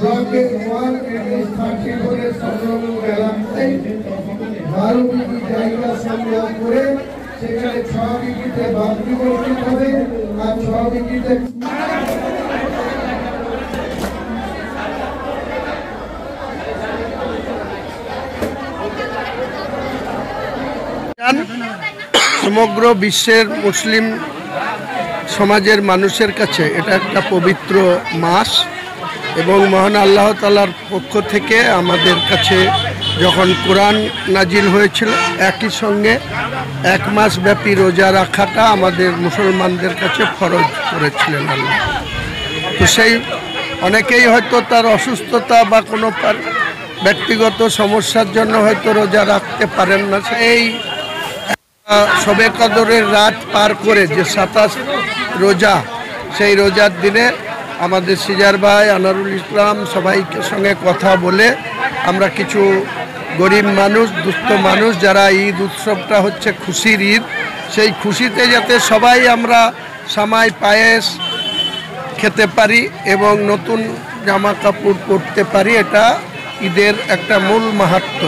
ব্লকের 130 করে সংলগ্ন এলাকায় 12 বিঘি জায়গা সংগ্রহ করে সেখানে 6 বিঘিতে বাবরি মসজিদ হবে আর 6 বিঘিতে সমগ্র বিশ্বের মুসলিম সমাজের মানুষের কাছে এটা একটা পবিত্র মাস এবং মহান আল্লাহ তাআলার পক্ষ থেকে আমাদের কাছে যখন কোরআন নাজিল হয়েছিল একই সঙ্গে 1 মাস ব্যাপী রোজা রাখাটা আমাদের মুসলমানদের কাছে ফরজ করেছিলেন আল্লাহ। তো সেই অনেকেই হয়তো তার অসুস্থতা বা কোনো ব্যক্তিগত সমস্যার জন্য হয়তো রোজা রাখতে পারেন না। এই শবে কদরের রাত পার করে যে 27 রোজা, সেই রোজার দিনে আমাদের সিজার ভাই আনারুল ইসলাম সবাইকে সঙ্গে কথা বলে আমরা কিছু গরিব মানুষ, দুস্থ মানুষ যারা ঈদ উৎসবটা হচ্ছে খুশির ঈদ, সেই খুশিতে যাতে সবাই আমরা সামাই পায়েস খেতে পারি এবং নতুন জামা কাপড় পরতে পারি, এটা ঈদের একটা মূল মাহাত্ম্য।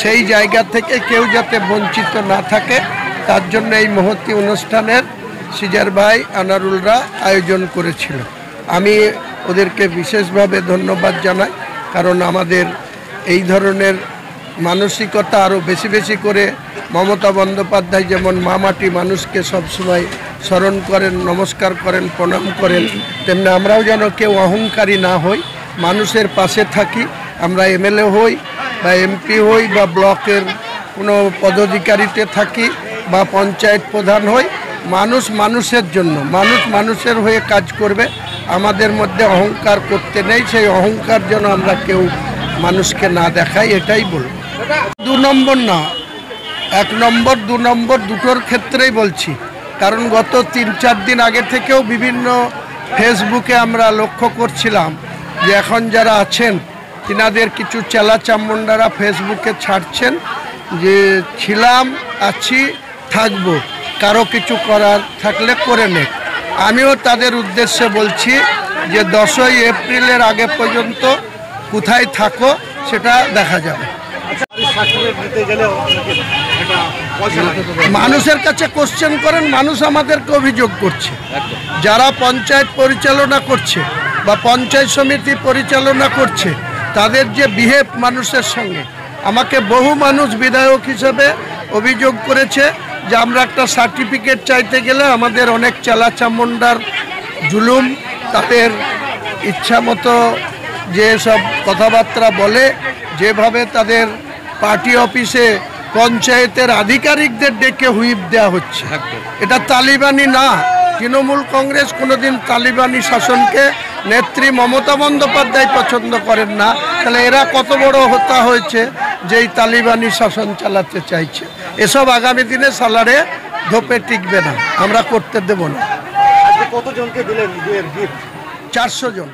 সেই জায়গা থেকে কেউ যাতে বঞ্চিত না থাকে তার জন্য এই মহতী অনুষ্ঠানের সিজার ভাই আনারুলরা আয়োজন করেছিল। আমি ওদেরকে বিশেষভাবে ধন্যবাদ জানাই, কারণ আমাদের এই ধরনের মানসিকতা আরও বেশি বেশি করে মমতা বন্দ্যোপাধ্যায় যেমন মামাটি মানুষকে সবসময় স্মরণ করেন, নমস্কার করেন, প্রণাম করেন, তেমনি আমরাও যেন কেউ অহংকারী না হই, মানুষের পাশে থাকি। আমরা এমএলএ হই বা এমপি হই বা ব্লকের কোনো পদাধিকারিতে থাকি বা পঞ্চায়েত প্রধান হই, মানুষ মানুষের জন্য, মানুষ মানুষের হয়ে কাজ করবে। আমাদের মধ্যে অহংকার করতে নেই, সেই অহংকার যেন আমরা কেউ মানুষকে না দেখাই, এটাই বলব। 2 নম্বর না, 1 নম্বর 2 নম্বর দুটোর ক্ষেত্রেই বলছি, কারণ গত 3-4 দিন আগে থেকেও বিভিন্ন ফেসবুকে আমরা লক্ষ্য করছিলাম যে এখন যারা আছেন তিনাদের কিছু চেলা চামুন্ডারা ফেসবুকে ছাড়ছেন যে ছিলাম, আছি, থাকবো, কারো কিছু করার থাকলে করে নে। আমিও তাদের উদ্দেশ্যে বলছি যে 10ই এপ্রিলের আগে পর্যন্ত কোথায় থাকো সেটা দেখা যাবে। মানুষের কাছে কোশ্চেন করেন, মানুষ আমাদেরকে অভিযোগ করছে, যারা পঞ্চায়েত পরিচালনা করছে বা পঞ্চায়েত সমিতি পরিচালনা করছে তাদের যে বিহেভ মানুষের সঙ্গে, আমাকে বহু মানুষ বিধায়ক হিসেবে অভিযোগ করেছে যে আমরা একটা সার্টিফিকেট চাইতে গেলে আমাদের অনেক চেলা চামুন্ডার জুলুম, তাদের ইচ্ছা মতো যেসব কথাবার্তা বলে, যেভাবে তাদের পার্টি অফিসে পঞ্চায়েতের আধিকারিকদের ডেকে হুইপ দেওয়া হচ্ছে, এটা তালিবানি না। তৃণমূল কংগ্রেস কোনোদিন তালিবানি শাসনকে নেত্রী মমতা বন্দ্যোপাধ্যায় পছন্দ করেন না, তাহলে এরা কত বড় হত্যা হয়েছে যে এই তালিবানি শাসন চালাতে চাইছে। এসব আগামী দিনে সালারে ধোপে টিকবে না, আমরা করতে দেব না। কতজনকে দিলেন? 400 জন।